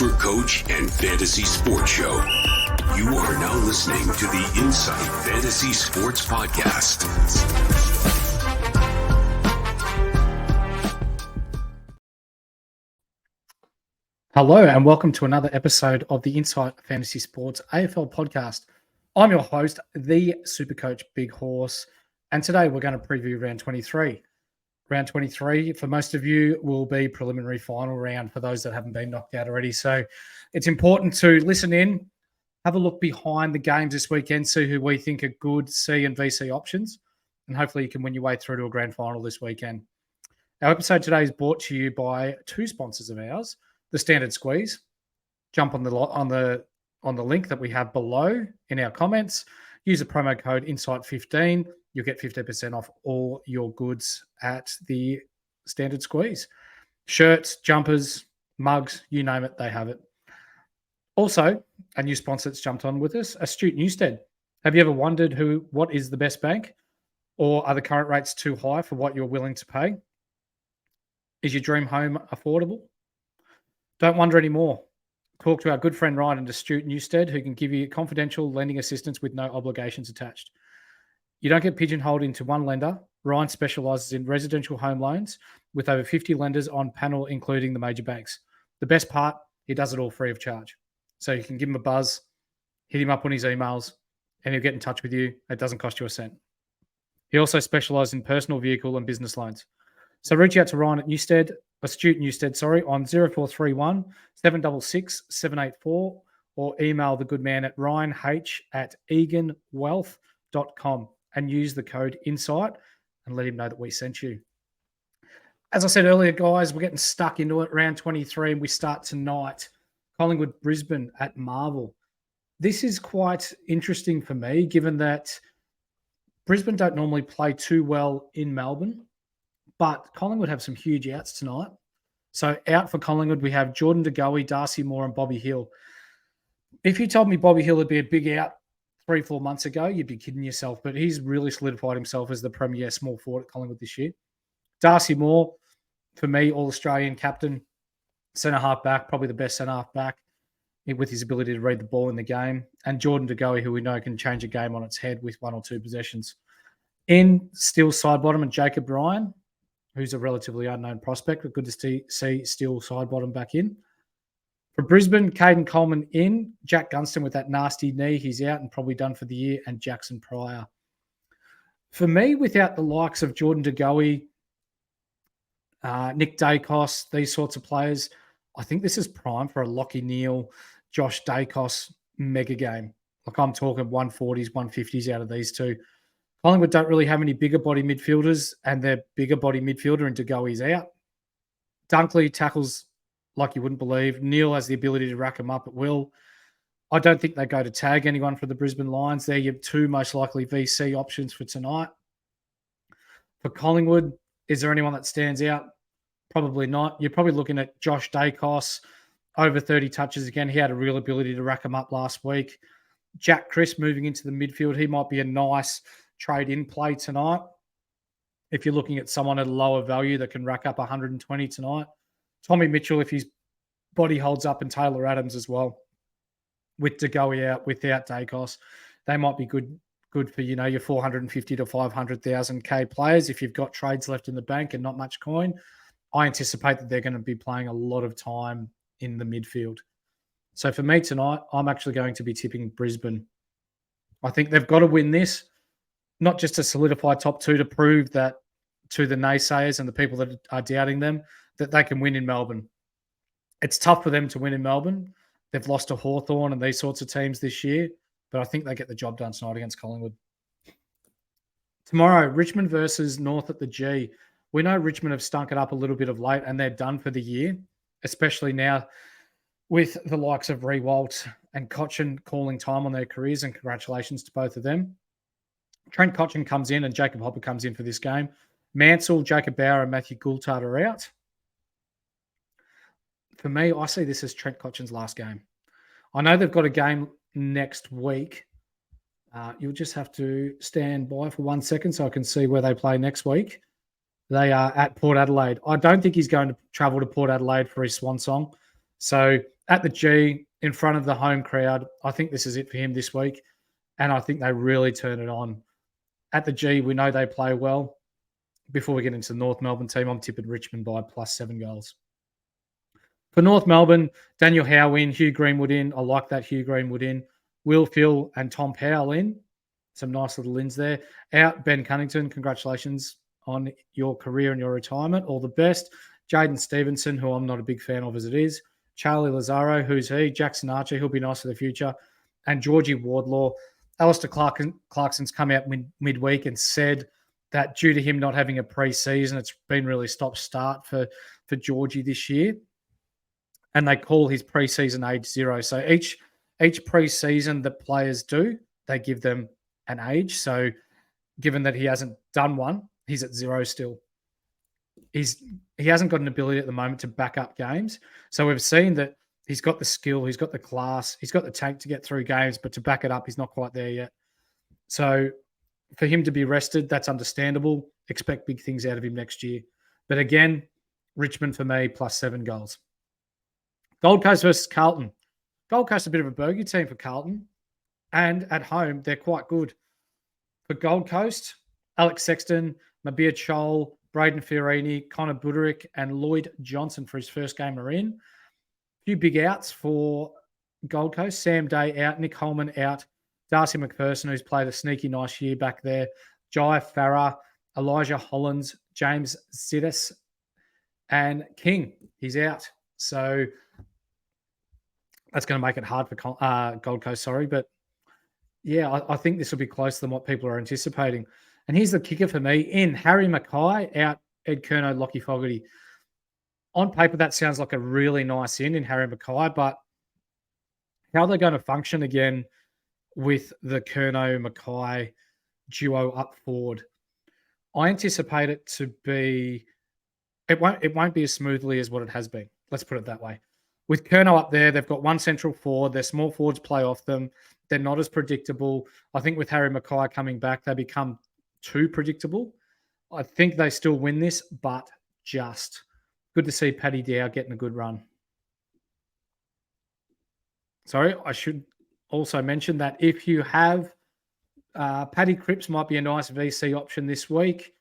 Supercoach and Fantasy Sports Show. You are now listening to the Insight Fantasy Sports Podcast. Hello and welcome to another episode of the Insight Fantasy Sports AFL Podcast. I'm your host, the Supercoach Big Horse, and today we're going to preview round 23. Round 23, for most of you, will be preliminary final round for those that haven't been knocked out already. So it's important to listen in, have a look behind the games this weekend, see who we think are good C and VC options, and hopefully you can win your way through to a grand final this weekend. Our episode today is brought to you by two sponsors of ours, the Standard Squeeze. Jump on the link that we have below in our comments. Use the promo code INSIGHT15. You'll get 15% off all your goods at the Standard Squeeze. Shirts, jumpers, mugs, you name it, they have it. Also, a new sponsor that's jumped on with us, Astute Newstead. Have you ever wondered what is the best bank? Or are the current rates too high for what you're willing to pay? Is your dream home affordable? Don't wonder anymore. Talk to our good friend Ryan at Astute Newstead, who can give you confidential lending assistance with no obligations attached. You don't get pigeonholed into one lender. Ryan specialises in residential home loans with over 50 lenders on panel, including the major banks. The best part, he does it all free of charge. So you can give him a buzz, hit him up on his emails, and he'll get in touch with you. It doesn't cost you a cent. He also specialises in personal vehicle and business loans. So reach out to Ryan at Astute Newstead, on 0431 766 784, or email the good man at ryanh@eganwealth.com and use the code INSIGHT and let him know that we sent you. As I said earlier, guys, we're getting stuck into it. Round 23, and we start tonight. Collingwood, Brisbane at Marvel. This is quite interesting for me, given that Brisbane don't normally play too well in Melbourne, but Collingwood have some huge outs tonight. So out for Collingwood, we have Jordan De Goey, Darcy Moore, and Bobby Hill. If you told me Bobby Hill would be a big out 3-4 months ago, you'd be kidding yourself. But he's really solidified himself as the premier small forward at Collingwood this year. Darcy Moore, for me, All-Australian captain, centre-half back, probably the best centre-half back with his ability to read the ball in the game. And Jordan De Goey, who we know can change a game on its head with one or two possessions. In Steele side-bottom and Jacob Ryan, who's a relatively unknown prospect, but good to see Steele side-bottom back in. For Brisbane, Caden Coleman in, Jack Gunston with that nasty knee, he's out and probably done for the year, and Jackson Pryor. For me, without the likes of Jordan De Goey, Nick Dacos, these sorts of players, I think this is prime for a Lachie Neale, Josh Dacos mega game. Like I'm talking 140s, 150s out of these two. Collingwood don't really have any bigger body midfielders, and their bigger body midfielder in De Goey's out. Dunkley tackles like you wouldn't believe. Neale has the ability to rack them up at will. I don't think they go to tag anyone for the Brisbane Lions. They're your two most likely VC options for tonight. For Collingwood, is there anyone that stands out? Probably not. You're probably looking at Josh Dacos, over 30 touches again. He had a real ability to rack them up last week. Jack Crisp moving into the midfield. He might be a nice trade-in play tonight. If you're looking at someone at a lower value that can rack up 120 tonight. Tommy Mitchell, if his body holds up, and Taylor Adams as well. With De Goey out, without Dacos, they might be good for, your 450 to 500,000 K players. If you've got trades left in the bank and not much coin, I anticipate that they're going to be playing a lot of time in the midfield. So for me tonight, I'm actually going to be tipping Brisbane. I think they've got to win this, not just to solidify top two, to prove that to the naysayers and the people that are doubting them, that they can win in Melbourne. It's tough for them to win in Melbourne. They've lost to Hawthorn and these sorts of teams this year, but I think they get the job done tonight against Collingwood. Tomorrow, Richmond versus North at the G. We know Richmond have stunk it up a little bit of late, and they're done for the year, especially now with the likes of Rewalt and Cochin calling time on their careers, and congratulations to both of them. Trent Cochin comes in and Jacob Hopper comes in for this game. Mansell, Jacob Bauer, and Matthew Goultard are out. For me, I see this as Trent Cochin's last game. I know they've got a game next week. You'll just have to stand by for 1 second so I can see where they play next week. They are at Port Adelaide. I don't think he's going to travel to Port Adelaide for his swan song. So At the G, in front of the home crowd, I think this is it for him this week. And I think they really turn it on. At the G, we know they play well. Before we get into the North Melbourne team, I'm tipping Richmond by +7 goals. For North Melbourne, Daniel Howe in, Hugh Greenwood in. I like that Hugh Greenwood in. Will Phil and Tom Powell in. Some nice little ins there. Out, Ben Cunnington. Congratulations on your career and your retirement. All the best. Jaden Stevenson, who I'm not a big fan of as it is. Charlie Lazaro, who's he? Jackson Archie, he'll be nice for the future. And Georgie Wardlaw. Alistair Clarkson's come out midweek and said that due to him not having a pre-season, it's been really stop-start for Georgie this year. And they call his pre-season age 0. So each pre-season that players do, they give them an age. So given that he hasn't done one, he's at 0 still. He hasn't got an ability at the moment to back up games. So we've seen that he's got the skill, he's got the class, he's got the tank to get through games, but to back it up, he's not quite there yet. So for him to be rested, that's understandable. Expect big things out of him next year. But again, Richmond for me, +7 goals. Gold Coast versus Carlton. Gold Coast a bit of a bogey team for Carlton. And at home, they're quite good. For Gold Coast, Alex Sexton, Mabir Chol, Braden Fiorini, Connor Buderick, and Lloyd Johnson for his first game are in. A few big outs for Gold Coast. Sam Day out, Nick Holman out, Darcy McPherson, who's played a sneaky nice year back there, Jai Farah, Elijah Hollins, James Sidis, and King. He's out. So that's going to make it hard for Gold Coast, but yeah, I think this will be closer than what people are anticipating. And here's the kicker for me. In, Harry Mackay, out, Ed Curnow, Lockie Fogarty. On paper, that sounds like a really nice in Harry Mackay, but how they're going to function again with the Curnow-Mackay duo up forward, I anticipate it to be... It won't be as smoothly as what it has been. Let's put it that way. With Curnow up there, they've got one central forward. Their small forwards play off them. They're not as predictable. I think with Harry Mackay coming back, they become too predictable. I think they still win this, but just good to see Paddy Dow getting a good run. Sorry, I should also mention that if you have Paddy Cripps might be a nice VC option this week.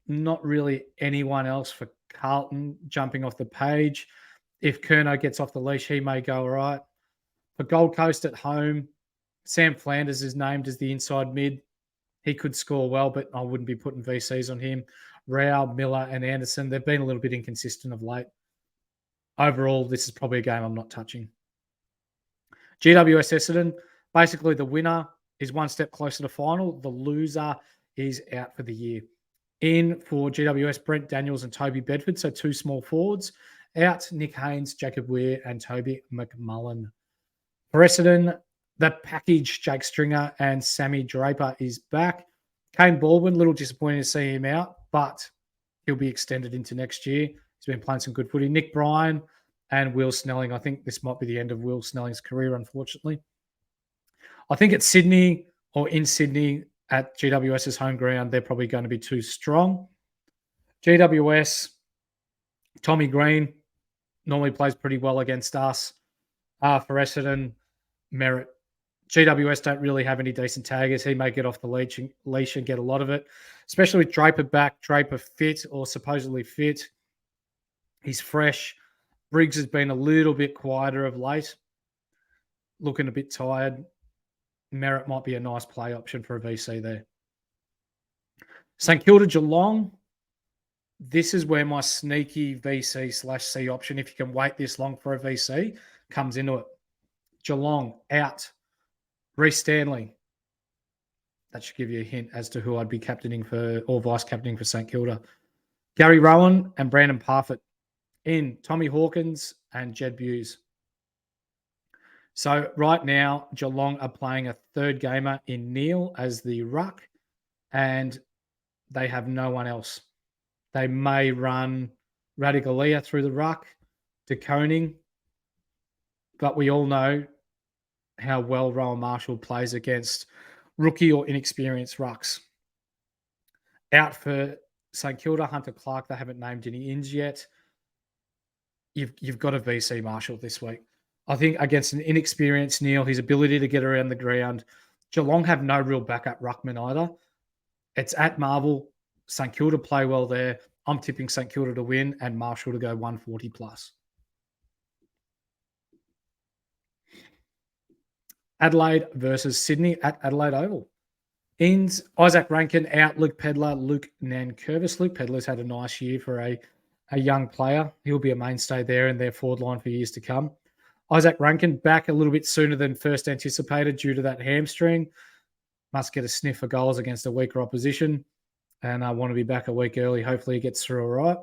Not really anyone else for Carlton jumping off the page. If Curnow gets off the leash, he may go all right. For Gold Coast at home, Sam Flanders is named as the inside mid. He could score well, but I wouldn't be putting VCs on him. Rao, Miller, and Anderson, they've been a little bit inconsistent of late. Overall, this is probably a game I'm not touching. GWS Essendon, basically the winner is one step closer to final. The loser is out for the year. In for GWS, Brent Daniels and Toby Bedford, so two small forwards. Out, Nick Haynes, Jacob Weir, and Toby McMullen. For Essendon, the package, Jake Stringer and Sammy Draper is back. Kane Baldwin, a little disappointed to see him out, but he'll be extended into next year. He's been playing some good footy. Nick Bryan and Will Snelling. I think this might be the end of Will Snelling's career, unfortunately. I think it's Sydney or in Sydney at GWS's home ground, they're probably going to be too strong. GWS, Tommy Green normally plays pretty well against us. For Essendon, Merritt. GWS don't really have any decent taggers. He may get off the leash and get a lot of it, especially with Draper back. Draper fit or supposedly fit. He's fresh. Briggs has been a little bit quieter of late, looking a bit tired. Merritt might be a nice play option for a VC there. St Kilda Geelong. This is where my sneaky VC/C option, if you can wait this long for a VC, comes into it. Geelong out. Reece Stanley. That should give you a hint as to who I'd be captaining for or vice captaining for St Kilda. Gary Rowan and Brandon Parfitt. In Tommy Hawkins and Jed Buse. So right now, Geelong are playing a third gamer in Neil as the ruck, and they have no one else. They may run Radigalia through the ruck to Koning, but we all know how well Rowan Marshall plays against rookie or inexperienced rucks. Out for St Kilda, Hunter Clark. They haven't named any ins yet. You've got a VC Marshall this week. I think against an inexperienced Neil, his ability to get around the ground. Geelong have no real backup ruckman either. It's at Marvel. St Kilda play well there. I'm tipping St Kilda to win and Marshall to go 140 plus. Adelaide versus Sydney at Adelaide Oval. Ins, Isaac Rankin out, Luke Pedlar, Luke Nankervis. Luke Pedlar's had a nice year for a young player. He'll be a mainstay there in their forward line for years to come. Isaac Rankin back a little bit sooner than first anticipated due to that hamstring. Must get a sniff for goals against a weaker opposition. And I want to be back a week early. Hopefully he gets through all right.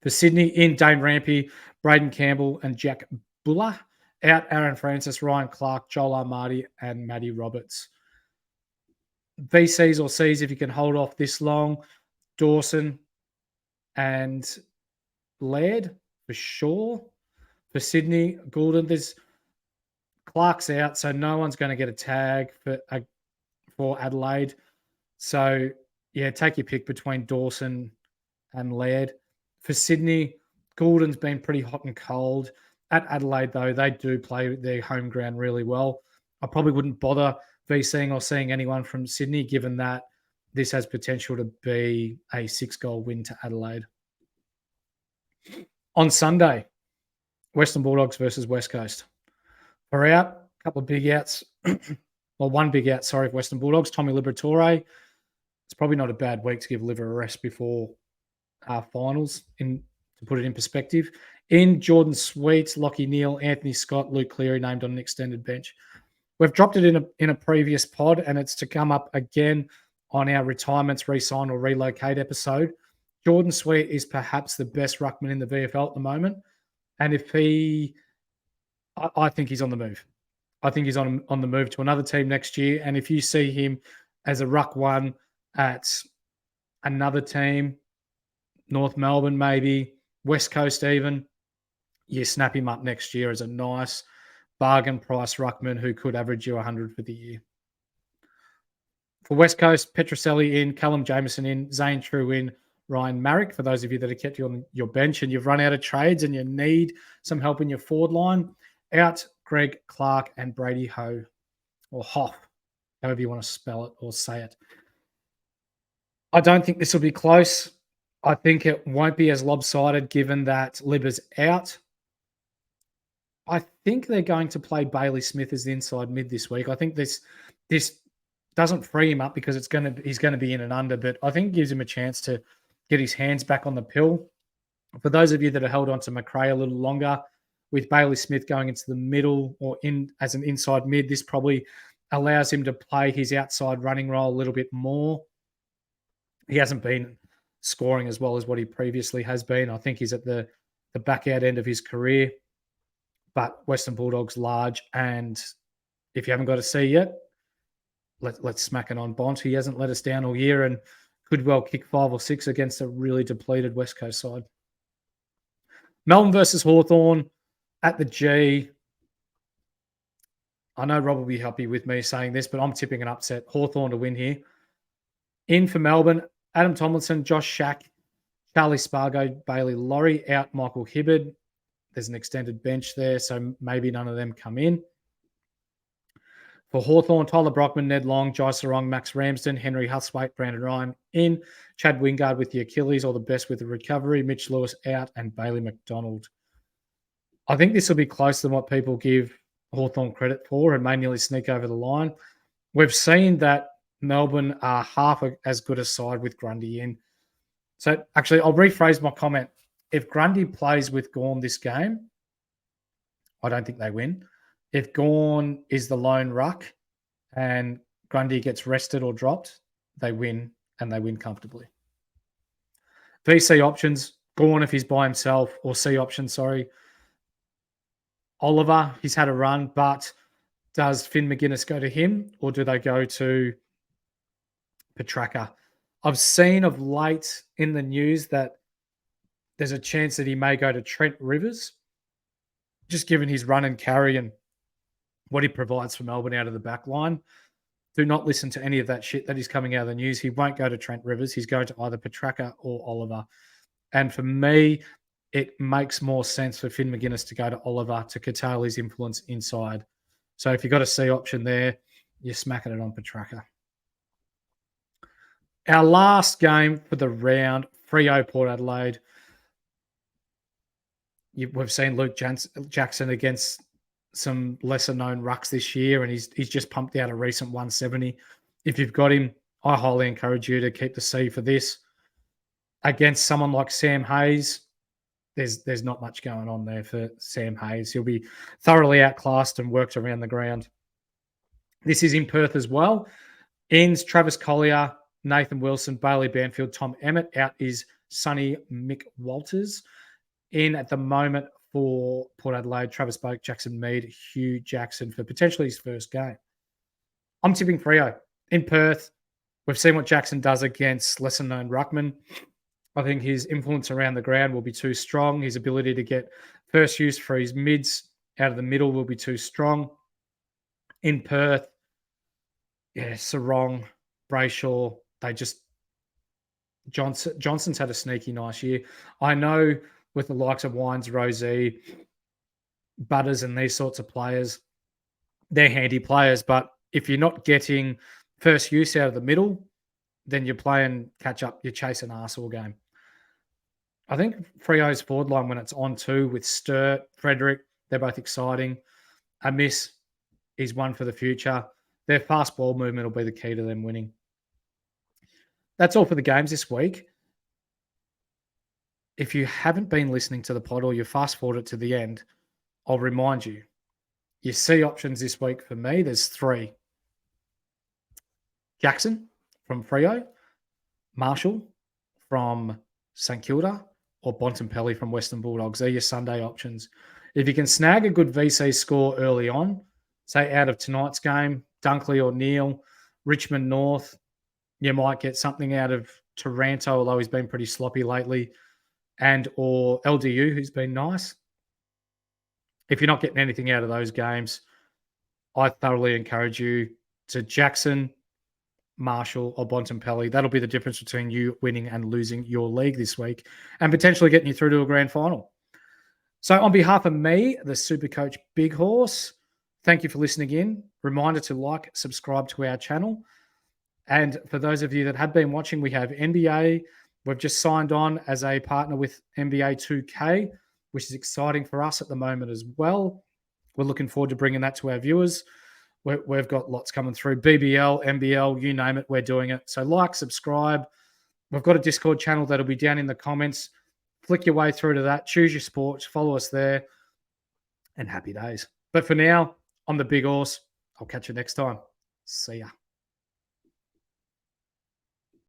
For Sydney, in Dane Rampy, Braden Campbell and Jack Buller. Out Aaron Francis, Ryan Clark, Joel Armadi, and Matty Roberts. VCs or Cs, if you can hold off this long, Dawson and Laird for sure. For Sydney, Goulden, there's Clark's out, so no one's going to get a tag for Adelaide. So, yeah, take your pick between Dawson and Laird. For Sydney, Goulden's been pretty hot and cold. At Adelaide, though, they do play their home ground really well. I probably wouldn't bother VCing or seeing anyone from Sydney, given that this has potential to be a 6-goal win to Adelaide. On Sunday, Western Bulldogs versus West Coast. For out, a couple of big outs. Well, one big out, sorry, for Western Bulldogs. Tommy Liberatore. It's probably not a bad week to give Liver a rest before our finals, to put it in perspective. In Jordan Sweets, Lockie Neal, Anthony Scott, Luke Cleary named on an extended bench. We've dropped it in a previous pod, and it's to come up again on our retirements, re-sign or relocate episode. Jordan Sweet is perhaps the best ruckman in the VFL at the moment. And if I think he's on the move. I think he's on the move to another team next year. And if you see him as a ruck one at another team, North Melbourne maybe, West Coast even, you snap him up next year as a nice bargain price ruckman who could average you 100 for the year. For West Coast, Petroselli in, Callum Jamieson in, Zane True in, Ryan Marrick, for those of you that have kept you on your bench and you've run out of trades and you need some help in your forward line, out Greg Clark and Brady Ho, or Hoff, however you want to spell it or say it. I don't think this will be close. I think it won't be as lopsided given that Libba's out. I think they're going to play Bailey Smith as the inside mid this week. I think this doesn't free him up because he's going to be in and under, but I think it gives him a chance to get his hands back on the pill. For those of you that have held on to McRae a little longer, with Bailey Smith going into the middle or in as an inside mid, this probably allows him to play his outside running role a little bit more. He hasn't been scoring as well as what he previously has been. I think he's at the back out end of his career. But Western Bulldogs large, and if you haven't got a C yet, let's smack it on Bont. He hasn't let us down all year and could well kick 5 or 6 against a really depleted West Coast side. Melbourne versus Hawthorn at the G. I know Rob will be happy with me saying this, but I'm tipping an upset. Hawthorn to win here. In for Melbourne, Adam Tomlinson, Josh Shack, Charlie Spargo, Bailey Laurie. Out Michael Hibbard. There's an extended bench there, so maybe none of them come in. For Hawthorn, Tyler Brockman, Ned Long, Jai Sarong, Max Ramsden, Henry Huswaite, Brandon Ryan in. Chad Wingard with the Achilles, all the best with the recovery. Mitch Lewis out, and Bailey McDonald. I think this will be closer than what people give Hawthorn credit for and may nearly sneak over the line. We've seen that Melbourne are half as good a side with Grundy in. So actually, I'll rephrase my comment. If Grundy plays with Gawn this game, I don't think they win. If Gawn is the lone ruck and Grundy gets rested or dropped, they win, and they win comfortably. VC options, Gawn if he's by himself, or C option, sorry. Oliver, he's had a run, but does Finn McGuinness go to him, or do they go to Petraka? I've seen of late in the news that there's a chance that he may go to Trent Rivers, just given his run and carry and what he provides for Melbourne out of the back line. Do not listen to any of that shit that is coming out of the news. He won't go to Trent Rivers. He's going to either Petraka or Oliver. And for me, it makes more sense for Finn McGuinness to go to Oliver to curtail his influence inside. So if you've got a C option there, you're smacking it on Petrarca. Our last game for the round, Freo Port Adelaide. We've seen Luke Jackson against some lesser-known rucks this year, and he's just pumped out a recent 170. If you've got him, I highly encourage you to keep the C for this. Against someone like Sam Hayes, there's not much going on there for Sam Hayes. He'll be thoroughly outclassed and worked around the ground. This is in Perth as well. Ends Travis Collier, Nathan Wilson, Bailey Banfield, Tom Emmett. Out is Sonny Mick Walters. In at the moment for Port Adelaide, Travis Boak, Jackson Mead, Hugh Jackson for potentially his first game. I'm tipping Freo. In Perth, we've seen what Jackson does against lesser-known ruckman. I think his influence around the ground will be too strong. His ability to get first use for his mids out of the middle will be too strong. In Perth, Sarong, Brayshaw, Johnson's had a sneaky nice year. I know with the likes of Wines, Rosie, Butters and these sorts of players, they're handy players, but if you're not getting first use out of the middle, then you're playing catch-up, you're chasing arse all game. I think Freo's forward line, when it's on two with Sturt, Frederick, they're both exciting. A miss is one for the future. Their fast ball movement will be the key to them winning. That's all for the games this week. If you haven't been listening to the pod or you fast forward it to the end, I'll remind you, your C options this week for me, there's 3. Jackson from Freo, Marshall from St Kilda, or Bontempelli from Western Bulldogs. They're your Sunday options. If you can snag a good VC score early on, say out of tonight's game, Dunkley or Neil, Richmond North, you might get something out of Taranto, although he's been pretty sloppy lately, and or LDU, who's been nice. If you're not getting anything out of those games, I thoroughly encourage you to Jackson, Marshall, or Bontempelli. That'll be the difference between you winning and losing your league this week and potentially getting you through to a grand final. So on behalf of me, the Supercoach Big Horse, thank you for listening in. Reminder to like, subscribe to our channel. And for those of you that have been watching, we have NBA. We've just signed on as a partner with NBA 2K, which is exciting for us at the moment as well. We're looking forward to bringing that to our viewers. We've got lots coming through. BBL, NBL, you name it, we're doing it. So like, subscribe. We've got a Discord channel that'll be down in the comments. Flick your way through to that. Choose your sports. Follow us there. And happy days. But for now, I'm the Big Horse. I'll catch you next time. See ya.